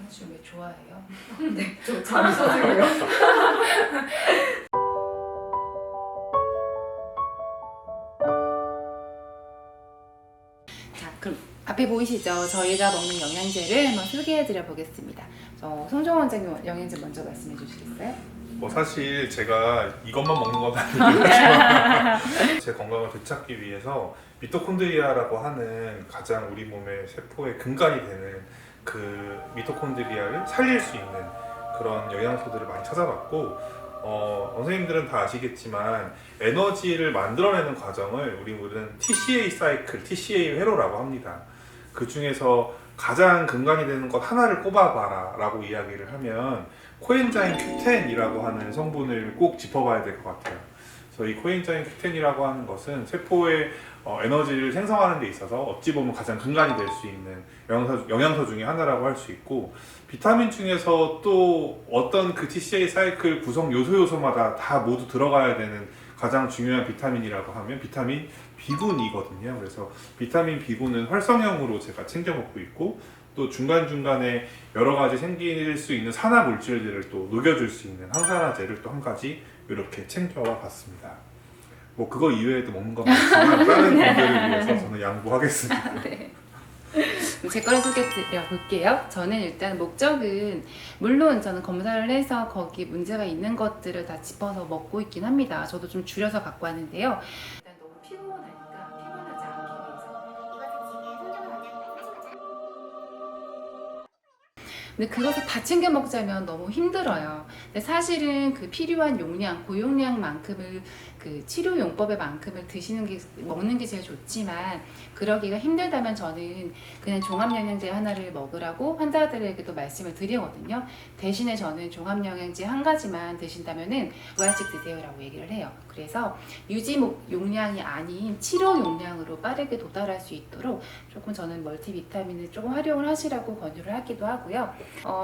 영양주 왜 좋아해요? 네, 좀 잠이 소중해요. 자, 그럼 앞에 보이시죠? 저희가 먹는 영양제를 한번 소개해드려 보겠습니다. 송정 원장님 영양제 먼저 말씀해 주시겠어요? 뭐 사실 제가 이것만 먹는 건 아니지만 제 건강을 되찾기 위해서 미토콘드리아라고 하는 가장 우리 몸의 세포의 근간이 되는 그 미토콘드리아를 살릴 수 있는 그런 영양소들을 많이 찾아봤고 선생님들은 다 아시겠지만 에너지를 만들어내는 과정을 우리는 TCA 사이클, TCA 회로라고 합니다. 그 중에서 가장 근간이 되는 것 하나를 꼽아봐라 라고 이야기를 하면 코엔자임 Q10이라고 하는 성분을 꼭 짚어봐야 될 것 같아요. 그래서 이 코엔자임 Q10이라고 하는 것은 세포의 에너지를 생성하는 데 있어서 어찌 보면 가장 근간이 될 수 있는 영양소 중에 하나라고 할 수 있고, 비타민 중에서 또 어떤 그 TCA 사이클 구성 요소마다 다 모두 들어가야 되는 가장 중요한 비타민이라고 하면 비타민 B군이거든요. 그래서 비타민 B군은 활성형으로 제가 챙겨 먹고 있고, 또 중간중간에 여러 가지 생길 수 있는 산화 물질들을 또 녹여줄 수 있는 항산화제를 또 한 가지 이렇게 챙겨와 봤습니다. 뭐 그거 이외에도 먹는 건 많지만 다른 분들을 위해서 저는 양보하겠습니다. 네. 제 거를 소개해드려 볼게요. 저는 일단 목적은, 물론 저는 검사를 해서 거기 문제가 있는 것들을 다 짚어서 먹고 있긴 합니다. 저도 좀 줄여서 갖고 왔는데요. 일단 너무 피곤하니까 피곤하지 않기 위해서. 이것은 지금 손정은 원장님 말씀하신 것처럼 근데 그것을 다 챙겨 먹자면 너무 힘들어요. 근데 사실은 그 필요한 용량, 고용량만큼을, 그 치료 용법의 만큼을 먹는 게 제일 좋지만, 그러기가 힘들다면 저는 그냥 종합영양제 하나를 먹으라고 환자들에게도 말씀을 드리거든요. 대신에 저는 종합영양제 한 가지만 드신다면은 두 알씩 드세요라고 얘기를 해요. 그래서 유지 용량이 아닌 치료 용량으로 빠르게 도달할 수 있도록 조금 저는 멀티비타민을 조금 활용을 하시라고 권유를 하기도 하고요.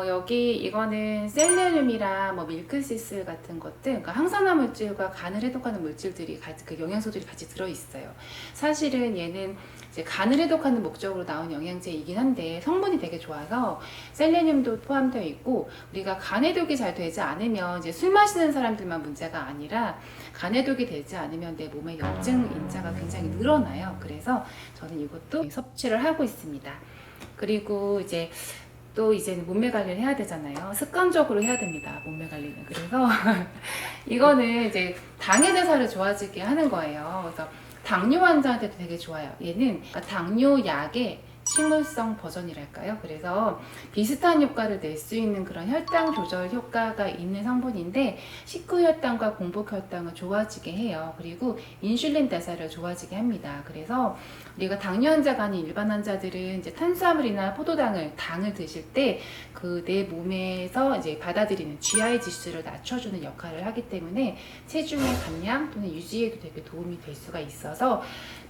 여기 이거는 셀레늄이랑 뭐 밀크시슬 같은 것들, 그러니까 항산화 물질과 간을 해독하는 물질들이 그 영양소들이 같이 들어있어요. 사실은 얘는 이제 간을 해독하는 목적으로 나온 영양제이긴 한데 성분이 되게 좋아서 셀레늄도 포함되어 있고, 우리가 간 해독이 잘 되지 않으면 이제 술 마시는 사람들만 문제가 아니라 간 해독이 되지 않으면 내 몸에 염증 인자가 굉장히 늘어나요. 그래서 저는 이것도 섭취를 하고 있습니다. 그리고 이제 또 이제는 몸매 관리를 해야 되잖아요. 습관적으로 해야 됩니다. 몸매 관리는. 그래서 이거는 이제 당의 대사를 좋아지게 하는 거예요. 그래서 당뇨 환자한테도 되게 좋아요. 얘는 당뇨 약의 식물성 버전이랄까요? 그래서 비슷한 효과를 낼 수 있는 그런 혈당 조절 효과가 있는 성분인데, 식후혈당과 공복혈당을 좋아지게 해요. 그리고 인슐린 대사를 좋아지게 합니다. 그래서 우리가 당뇨 환자가 아닌 일반 환자들은 이제 탄수화물이나 당을 드실 때 그 내 몸에서 이제 받아들이는 GI 지수를 낮춰주는 역할을 하기 때문에 체중의 감량 또는 유지에도 되게 도움이 될 수가 있어서,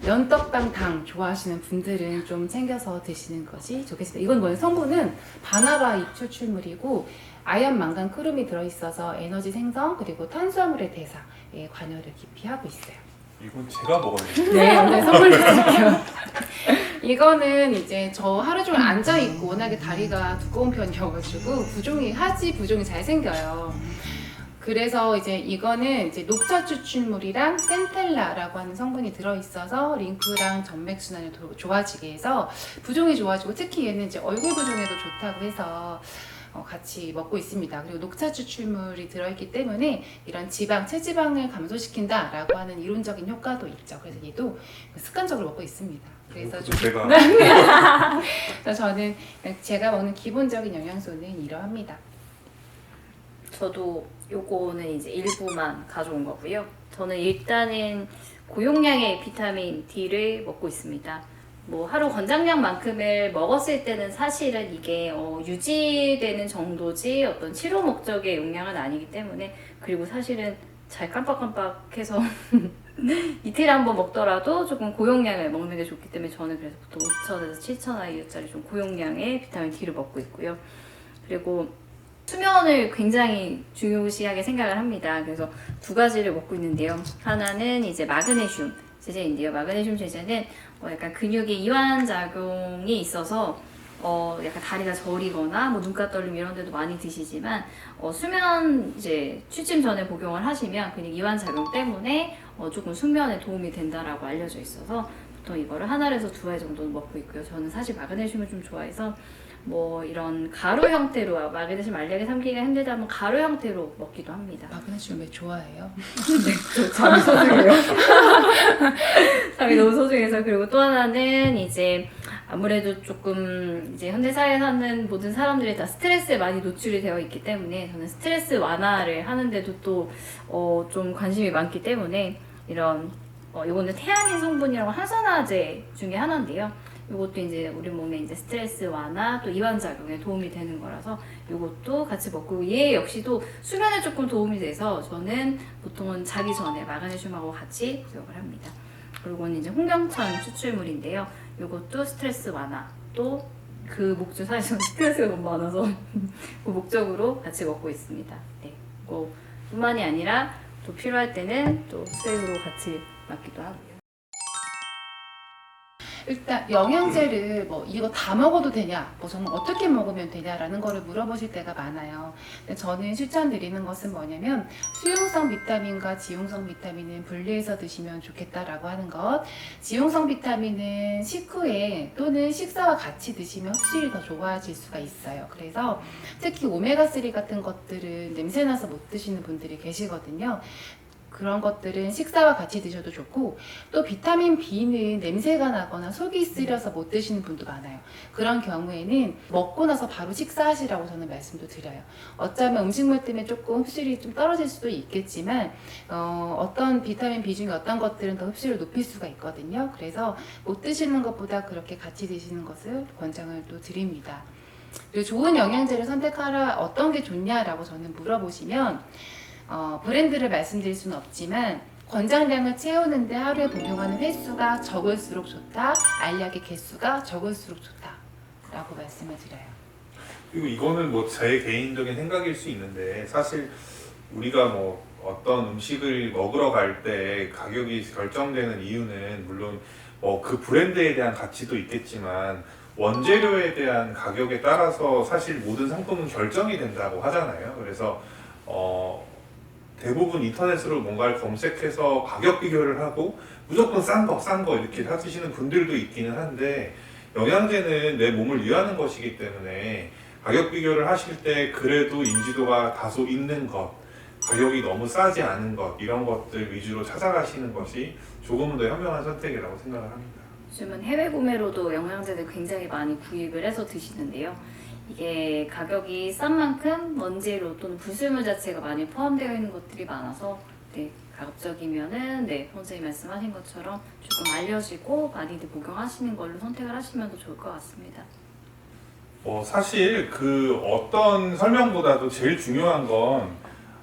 면떡당 당 좋아하시는 분들은 좀 챙겨서 드시는 것이 좋겠습니다. 이건 뭐예요? 성분은 바나바 잎 추출물이고 아연, 망간, 크롬이 들어있어서 에너지 생성 그리고 탄수화물의 대사에 관여를 깊이 하고 있어요. 이건 제가 먹어야겠네요. 네, 오늘 선물 드릴게요. 이거는 이제 저 하루 종일 앉아있고 워낙에 다리가 두꺼운 편이어가지고 하지 부종이 잘 생겨요. 그래서 이제 이거는 이제 녹차 추출물이랑 센텔라라고 하는 성분이 들어있어서 링프랑 정맥순환이 좋아지게 해서 부종이 좋아지고, 특히 얘는 이제 얼굴 부종에도 좋다고 해서 같이 먹고 있습니다. 그리고 녹차 추출물이 들어있기 때문에 이런 체지방을 감소시킨다라고 하는 이론적인 효과도 있죠. 그래서 얘도 습관적으로 먹고 있습니다. 그래서 제가 그래서 저는 제가 먹는 기본적인 영양소는 이러합니다. 저도 요거는 이제 일부만 가져온 거고요. 저는 일단은 고용량의 비타민 D를 먹고 있습니다. 뭐 하루 권장량만큼을 먹었을 때는 사실은 이게 유지되는 정도지 어떤 치료 목적의 용량은 아니기 때문에, 그리고 사실은 잘 깜빡깜빡해서 이틀에 한 번 먹더라도 조금 고용량을 먹는 게 좋기 때문에 저는 그래서 보통 5,000에서 7,000IU짜리 좀 고용량의 비타민 D를 먹고 있고요. 그리고 수면을 굉장히 중요시하게 생각을 합니다. 그래서 두 가지를 먹고 있는데요. 하나는 이제 마그네슘 제제인데요. 마그네슘 제제는 약간 근육의 이완 작용이 있어서 약간 다리가 저리거나 뭐 눈가 떨림 이런 데도 많이 드시지만 수면 이제 취침 전에 복용을 하시면 그냥 이완 작용 때문에 조금 숙면에 도움이 된다라고 알려져 있어서 보통 이거를 한 알에서 두 알 정도는 먹고 있고요. 저는 사실 마그네슘을 좀 좋아해서 뭐 이런 가루 형태로 마그네슘 알약에 삼기가 힘들다면 가루 형태로 먹기도 합니다. 마그네슘 왜 좋아해요? 잠이 소중해요. 잠이 너무 소중해서. 그리고 또 하나는 이제 아무래도 조금 이제 현대사회에 사는 모든 사람들이 다 스트레스에 많이 노출이 되어 있기 때문에 저는 스트레스 완화를 하는데도 또 좀 관심이 많기 때문에 이런 요거는 태아닌 성분이라고 항산화제 중에 하나인데요. 요것도 이제 우리 몸에 이제 스트레스 완화 또 이완 작용에 도움이 되는 거라서 요것도 같이 먹고 얘 역시도 수면에 조금 도움이 돼서 저는 보통은 자기 전에 마그네슘하고 같이服用을 합니다. 그리고는 이제 홍경천 추출물인데요. 요것도 스트레스 완화 또 그 목적 사실 스트레스가 너무 많아서 그 목적으로 같이 먹고 있습니다. 네, 그거 뿐만이 아니라 또 필요할 때는 또 수액으로 같이 맞기도 하고요. 일단 영양제를 뭐 이거 다 먹어도 되냐, 뭐 정말 어떻게 먹으면 되냐라는 거를 물어보실 때가 많아요. 근데 저는 추천드리는 것은 뭐냐면 수용성 비타민과 지용성 비타민은 분리해서 드시면 좋겠다라고 하는 것. 지용성 비타민은 식후에 또는 식사와 같이 드시면 흡수율이 더 좋아질 수가 있어요. 그래서 특히 오메가3 같은 것들은 냄새나서 못 드시는 분들이 계시거든요. 그런 것들은 식사와 같이 드셔도 좋고, 또 비타민 B는 냄새가 나거나 속이 쓰려서 못 드시는 분도 많아요. 그런 경우에는 먹고 나서 바로 식사하시라고 저는 말씀도 드려요. 어쩌면 음식물 때문에 조금 흡수율이 좀 떨어질 수도 있겠지만 어떤 비타민 B 중에 어떤 것들은 더 흡수율을 높일 수가 있거든요. 그래서 못 드시는 것보다 그렇게 같이 드시는 것을 권장을 또 드립니다. 그리고 좋은 영양제를 선택하라, 어떤 게 좋냐라고 저는 물어보시면 브랜드를 말씀드릴 수는 없지만 권장량을 채우는데 하루에 복용하는 횟수가 적을수록 좋다, 알약의 개수가 적을수록 좋다 라고 말씀을 드려요. 그리고 이거는 뭐 제 개인적인 생각일 수 있는데, 사실 우리가 뭐 어떤 음식을 먹으러 갈 때 가격이 결정되는 이유는 물론 뭐 그 브랜드에 대한 가치도 있겠지만 원재료에 대한 가격에 따라서 사실 모든 상품은 결정이 된다고 하잖아요. 그래서 대부분 인터넷으로 뭔가를 검색해서 가격 비교를 하고 무조건 싼 거 이렇게 사시는 분들도 있기는 한데, 영양제는 내 몸을 위하는 것이기 때문에 가격 비교를 하실 때 그래도 인지도가 다소 있는 것, 가격이 너무 싸지 않은 것, 이런 것들 위주로 찾아가시는 것이 조금은 더 현명한 선택이라고 생각을 합니다. 요즘은 해외 구매로도 영양제들 굉장히 많이 구입을 해서 드시는데요. 이게 가격이 싼 만큼 원재료 또는 불순물 자체가 많이 포함되어 있는 것들이 많아서 가급적이면은 선생님 말씀하신 것처럼 조금 알려지고 많이들 복용하시는 걸로 선택을 하시면 더 좋을 것 같습니다. 사실 그 어떤 설명보다도 제일 중요한 건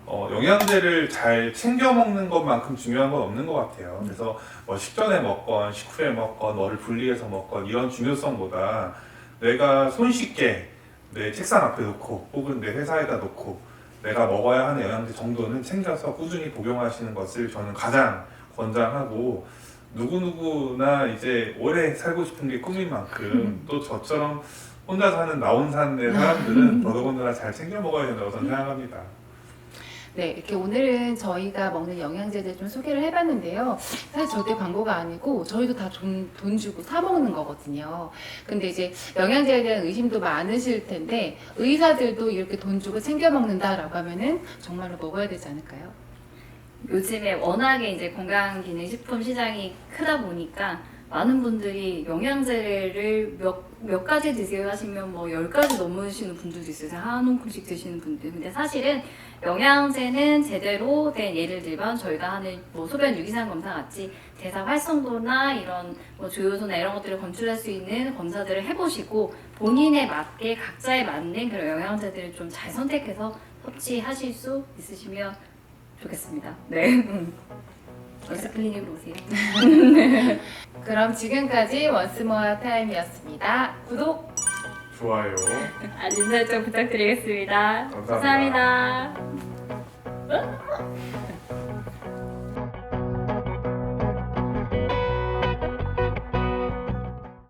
영양제를 잘 챙겨 먹는 것만큼 중요한 건 없는 것 같아요. 그래서 뭐 식전에 먹건 식후에 먹건 뭐를 분리해서 먹건 이런 중요성보다 내가 손쉽게 내 책상 앞에 놓고 혹은 내 회사에다 놓고 내가 먹어야 하는 영양제 정도는 챙겨서 꾸준히 복용하시는 것을 저는 가장 권장하고, 누구누구나 이제 오래 살고 싶은 게 꿈인 만큼 또 저처럼 혼자 사는 나온산의 사람들은 더더군다나 잘 챙겨 먹어야 된다고 저는 생각합니다. 네, 이렇게 오늘은 저희가 먹는 영양제들 좀 소개를 해봤는데요. 사실 절대 광고가 아니고 저희도 다 돈 주고 사 먹는 거거든요. 근데 이제 영양제에 대한 의심도 많으실 텐데, 의사들도 이렇게 돈 주고 챙겨 먹는다라고 하면은 정말로 먹어야 되지 않을까요? 요즘에 워낙에 이제 건강기능식품 시장이 크다 보니까 많은 분들이 영양제를 몇 가지 드세요 하시면 뭐 10가지 넘으시는 분들도 있어요. 한 움큼씩 드시는 분들. 근데 사실은 영양제는 제대로 된, 예를 들면 저희가 하는 뭐 소변 유기산 검사 같이 대사 활성도나 이런 뭐 조효소나 이런 것들을 검출할 수 있는 검사들을 해보시고 본인에 맞게 각자에 맞는 그런 영양제들을 좀 잘 선택해서 섭취하실 수 있으시면 좋겠습니다. 네. 원스클리닉으로 오세요. 그럼 지금까지 원스모어 타임이었습니다. 구독! 좋아요. 알림 설정 부탁드리겠습니다. 감사합니다. 감사합니다.